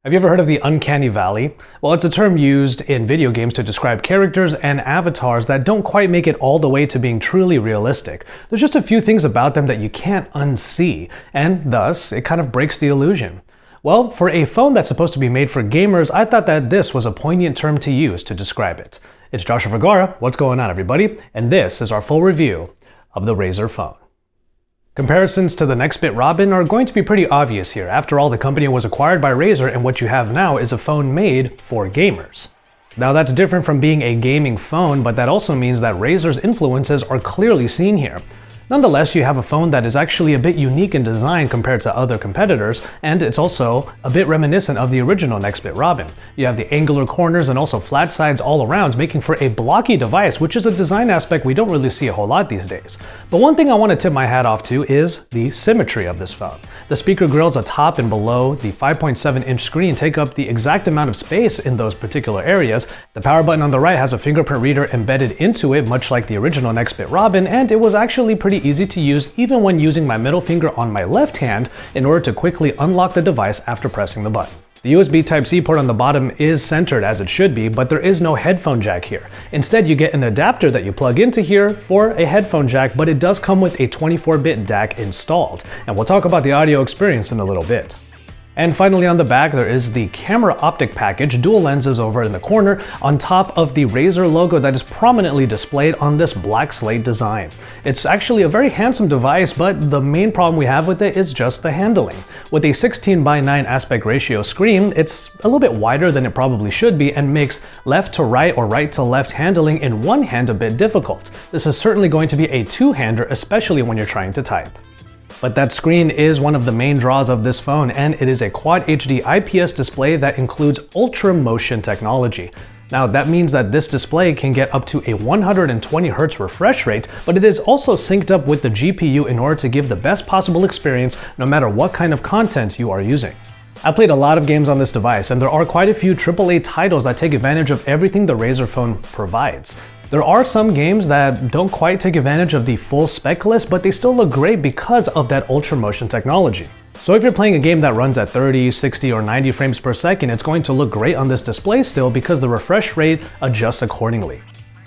Have you ever heard of the uncanny valley? Well, it's a term used in video games to describe characters and avatars that don't quite make it all the way to being truly realistic. There's just a few things about them that you can't unsee, and thus, it kind of breaks the illusion. Well, for a phone that's supposed to be made for gamers, I thought that this was a poignant term to use to describe it. It's Joshua Vergara, what's going on everybody? And this is our full review of the Razer Phone. Comparisons to the Nextbit Robin are going to be pretty obvious here. After all, the company was acquired by Razer, and what you have now is a phone made for gamers. Now that's different from being a gaming phone, but that also means that Razer's influences are clearly seen here. Nonetheless, you have a phone that is actually a bit unique in design compared to other competitors, and it's also a bit reminiscent of the original Nextbit Robin. You have the angular corners and also flat sides all around, making for a blocky device, which is a design aspect we don't really see a whole lot these days. But one thing I want to tip my hat off to is the symmetry of this phone. The speaker grills atop and below the 5.7-inch screen take up the exact amount of space in those particular areas. The power button on the right has a fingerprint reader embedded into it, much like the original Nextbit Robin, and it was actually pretty easy to use even when using my middle finger on my left hand in order to quickly unlock the device after pressing the button. The USB Type-C port on the bottom is centered as it should be, but there is no headphone jack here. Instead, you get an adapter that you plug into here for a headphone jack, but it does come with a 24-bit DAC installed, and we'll talk about the audio experience in a little bit. And finally on the back, there is the camera optic package, dual lenses over in the corner, on top of the Razer logo that is prominently displayed on this black slate design. It's actually a very handsome device, but the main problem we have with it is just the handling. With a 16:9 aspect ratio screen, it's a little bit wider than it probably should be and makes left to right or right to left handling in one hand a bit difficult. This is certainly going to be a two-hander, especially when you're trying to type. But that screen is one of the main draws of this phone, and it is a Quad HD IPS display that includes Ultra Motion technology. Now that means that this display can get up to a 120 Hz refresh rate, but it is also synced up with the GPU in order to give the best possible experience no matter what kind of content you are using. I played a lot of games on this device, and there are quite a few AAA titles that take advantage of everything the Razer Phone provides. There are some games that don't quite take advantage of the full spec list, but they still look great because of that Ultra Motion technology. So if you're playing a game that runs at 30, 60, or 90 frames per second, it's going to look great on this display still because the refresh rate adjusts accordingly.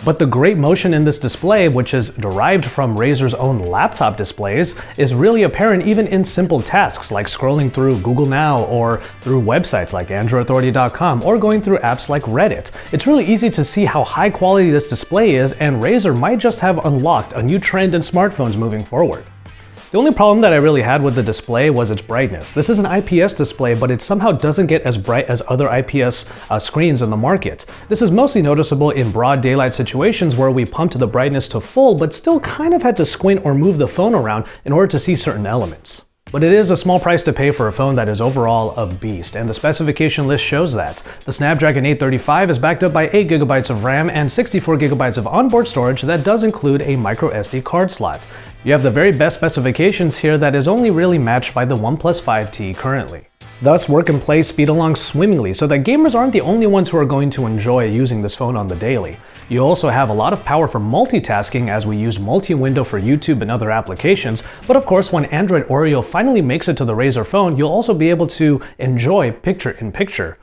But the great motion in this display, which is derived from Razer's own laptop displays, is really apparent even in simple tasks like scrolling through Google Now or through websites like AndroidAuthority.com or going through apps like Reddit. It's really easy to see how high quality this display is, and Razer might just have unlocked a new trend in smartphones moving forward. The only problem that I really had with the display was its brightness. This is an IPS display, but it somehow doesn't get as bright as other IPS screens in the market. This is mostly noticeable in broad daylight situations where we pumped the brightness to full, but still kind of had to squint or move the phone around in order to see certain elements. But it is a small price to pay for a phone that is overall a beast, and the specification list shows that. The Snapdragon 835 is backed up by 8GB of RAM and 64GB of onboard storage that does include a microSD card slot. You have the very best specifications here that is only really matched by the OnePlus 5T currently. Thus, work and play speed along swimmingly so that gamers aren't the only ones who are going to enjoy using this phone on the daily. You also have a lot of power for multitasking, as we used multi-window for YouTube and other applications, but of course when Android Oreo finally makes it to the Razer Phone, you'll also be able to enjoy picture-in-picture.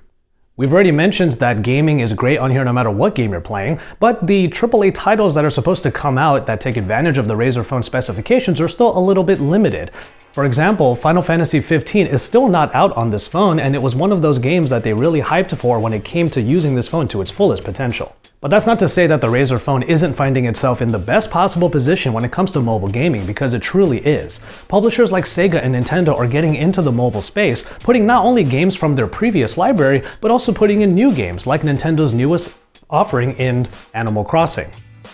We've already mentioned that gaming is great on here no matter what game you're playing, but the AAA titles that are supposed to come out that take advantage of the Razer Phone specifications are still a little bit limited. For example, Final Fantasy 15 is still not out on this phone, and it was one of those games that they really hyped for when it came to using this phone to its fullest potential. But that's not to say that the Razer Phone isn't finding itself in the best possible position when it comes to mobile gaming, because it truly is. Publishers like Sega and Nintendo are getting into the mobile space, putting not only games from their previous library, but also putting in new games like Nintendo's newest offering in Animal Crossing.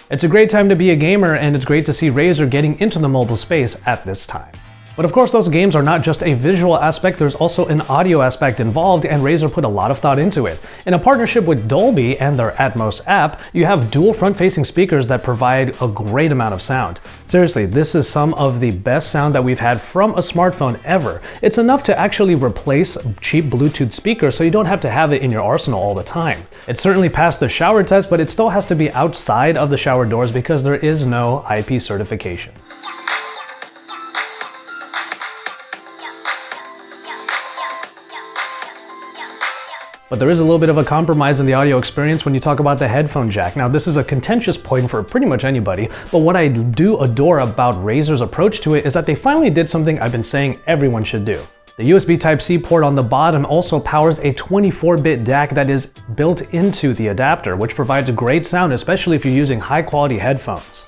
It's a great time to be a gamer, and it's great to see Razer getting into the mobile space at this time. But of course, those games are not just a visual aspect, there's also an audio aspect involved, and Razer put a lot of thought into it. In a partnership with Dolby and their Atmos app, you have dual front-facing speakers that provide a great amount of sound. Seriously, this is some of the best sound that we've had from a smartphone ever. It's enough to actually replace cheap Bluetooth speakers, so you don't have to have it in your arsenal all the time. It certainly passed the shower test, but it still has to be outside of the shower doors because there is no IP certification. But there is a little bit of a compromise in the audio experience when you talk about the headphone jack. Now, this is a contentious point for pretty much anybody, but what I do adore about Razer's approach to it is that they finally did something I've been saying everyone should do. The USB Type-C port on the bottom also powers a 24-bit DAC that is built into the adapter, which provides great sound, especially if you're using high-quality headphones.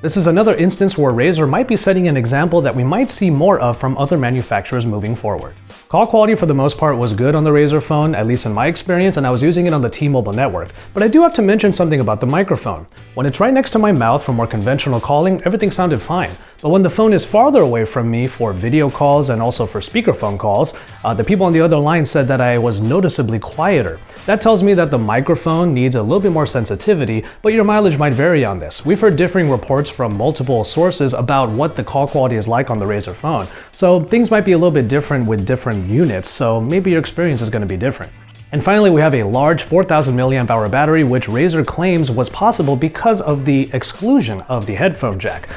This is another instance where Razer might be setting an example that we might see more of from other manufacturers moving forward. Call quality for the most part was good on the Razer phone, at least in my experience, and I was using it on the T-Mobile network. But I do have to mention something about the microphone. When it's right next to my mouth for more conventional calling, everything sounded fine. But when the phone is farther away from me for video calls and also for speakerphone calls, the people on the other line said that I was noticeably quieter. That tells me that the microphone needs a little bit more sensitivity, but your mileage might vary on this. We've heard differing reports from multiple sources about what the call quality is like on the Razer phone. So things might be a little bit different with different units, so maybe your experience is going to be different. And finally, we have a large 4000 mAh battery, which Razer claims was possible because of the exclusion of the headphone jack.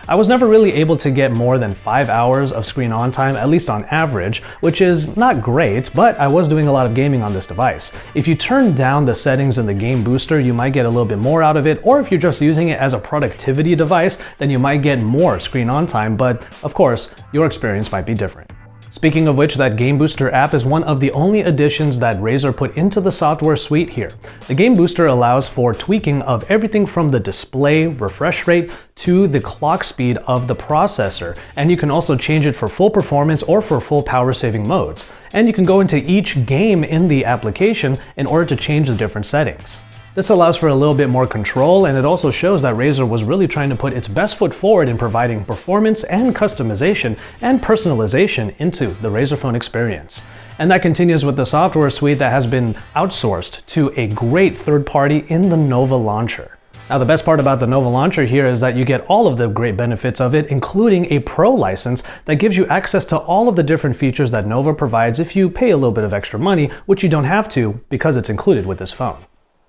I was never really able to get more than 5 hours of screen on time, at least on average, which is not great, but I was doing a lot of gaming on this device. If you turn down the settings in the game booster, you might get a little bit more out of it, or if you're just using it as a productivity device, then you might get more screen on time, but of course, your experience might be different. Speaking of which, that Game Booster app is one of the only additions that Razer put into the software suite here. The Game Booster allows for tweaking of everything from the display refresh rate to the clock speed of the processor, and you can also change it for full performance or for full power saving modes. And you can go into each game in the application in order to change the different settings. This allows for a little bit more control, and it also shows that Razer was really trying to put its best foot forward in providing performance and customization and personalization into the Razer phone experience. And that continues with the software suite that has been outsourced to a great third party in the Nova Launcher. Now, the best part about the Nova Launcher here is that you get all of the great benefits of it, including a Pro license that gives you access to all of the different features that Nova provides if you pay a little bit of extra money, which you don't have to because it's included with this phone.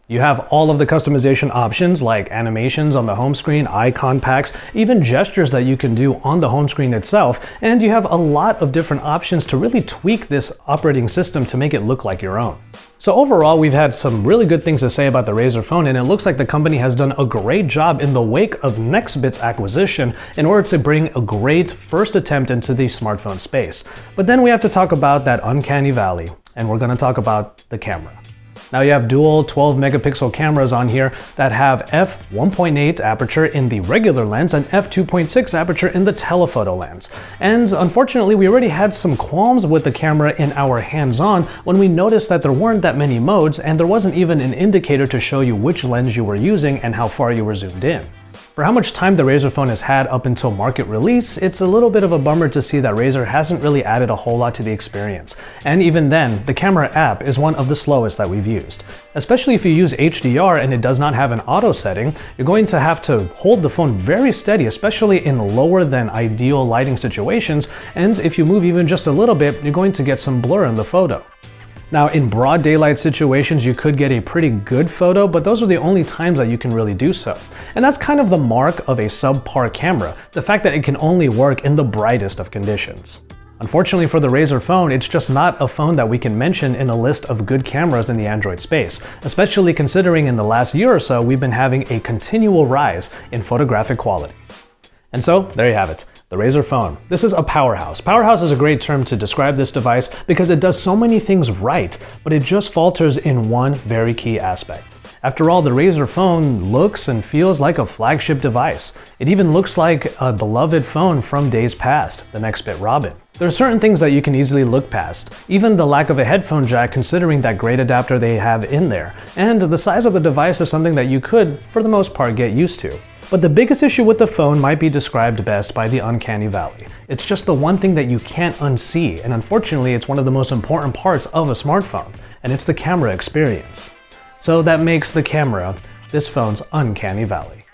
You have all of the customization options like animations on the home screen, icon packs, even gestures that you can do on the home screen itself, and you have a lot of different options to really tweak this operating system to make it look like your own. So overall, we've had some really good things to say about the Razer phone, and it looks like the company has done a great job in the wake of Nextbit's acquisition in order to bring a great first attempt into the smartphone space. But then we have to talk about that uncanny valley, and we're going to talk about the camera. Now you have dual 12 megapixel cameras on here that have f1.8 aperture in the regular lens and f2.6 aperture in the telephoto lens. And unfortunately, we already had some qualms with the camera in our hands-on when we noticed that there weren't that many modes and there wasn't even an indicator to show you which lens you were using and how far you were zoomed in. For how much time the Razer phone has had up until market release, it's a little bit of a bummer to see that Razer hasn't really added a whole lot to the experience. And even then, the camera app is one of the slowest that we've used. Especially if you use HDR and it does not have an auto setting, you're going to have to hold the phone very steady, especially in lower than ideal lighting situations, and if you move even just a little bit, you're going to get some blur in the photo. Now, in broad daylight situations, you could get a pretty good photo, but those are the only times that you can really do so. And that's kind of the mark of a subpar camera, the fact that it can only work in the brightest of conditions. Unfortunately for the Razer phone, it's just not a phone that we can mention in a list of good cameras in the Android space, especially considering in the last year or so, we've been having a continual rise in photographic quality. And so, there you have it. The Razer phone. This is a powerhouse. Powerhouse is a great term to describe this device because it does so many things right, but it just falters in one very key aspect. After all, the Razer phone looks and feels like a flagship device. It even looks like a beloved phone from days past, the Nextbit Robin. There are certain things that you can easily look past, even the lack of a headphone jack considering that great adapter they have in there, and the size of the device is something that you could, for the most part, get used to. But the biggest issue with the phone might be described best by the uncanny valley. It's just the one thing that you can't unsee, and unfortunately it's one of the most important parts of a smartphone, and it's the camera experience. So that makes the camera this phone's uncanny valley.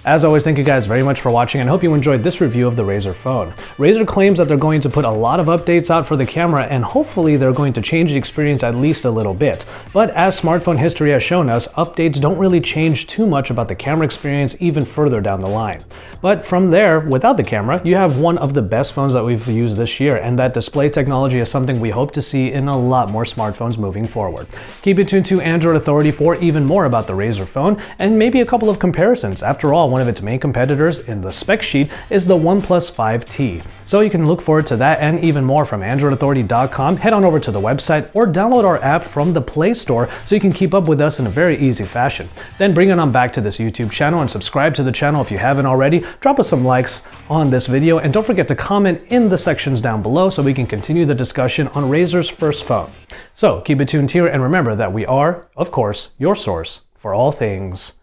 As always, thank you guys very much for watching and hope you enjoyed this review of the Razer phone. Razer claims that they're going to put a lot of updates out for the camera, and hopefully they're going to change the experience at least a little bit. But as smartphone history has shown us, updates don't really change too much about the camera experience even further down the line. But from there, without the camera, you have one of the best phones that we've used this year, and that display technology is something we hope to see in a lot more smartphones moving forward. Keep it tuned to Android Authority for even more about the Razer phone, and maybe a couple of comparisons. After all, one of its main competitors in the spec sheet is the OnePlus 5T. So you can look forward to that and even more from AndroidAuthority.com. Head on over to the website or download our app from the Play Store so you can keep up with us in a very easy fashion. Then bring it on back to this YouTube channel and subscribe to the channel if you haven't already. Drop us some likes on this video and don't forget to comment in the sections down below so we can continue the discussion on Razer's first phone. So keep it tuned here and remember that we are, of course, your source for all things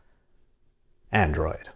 Android.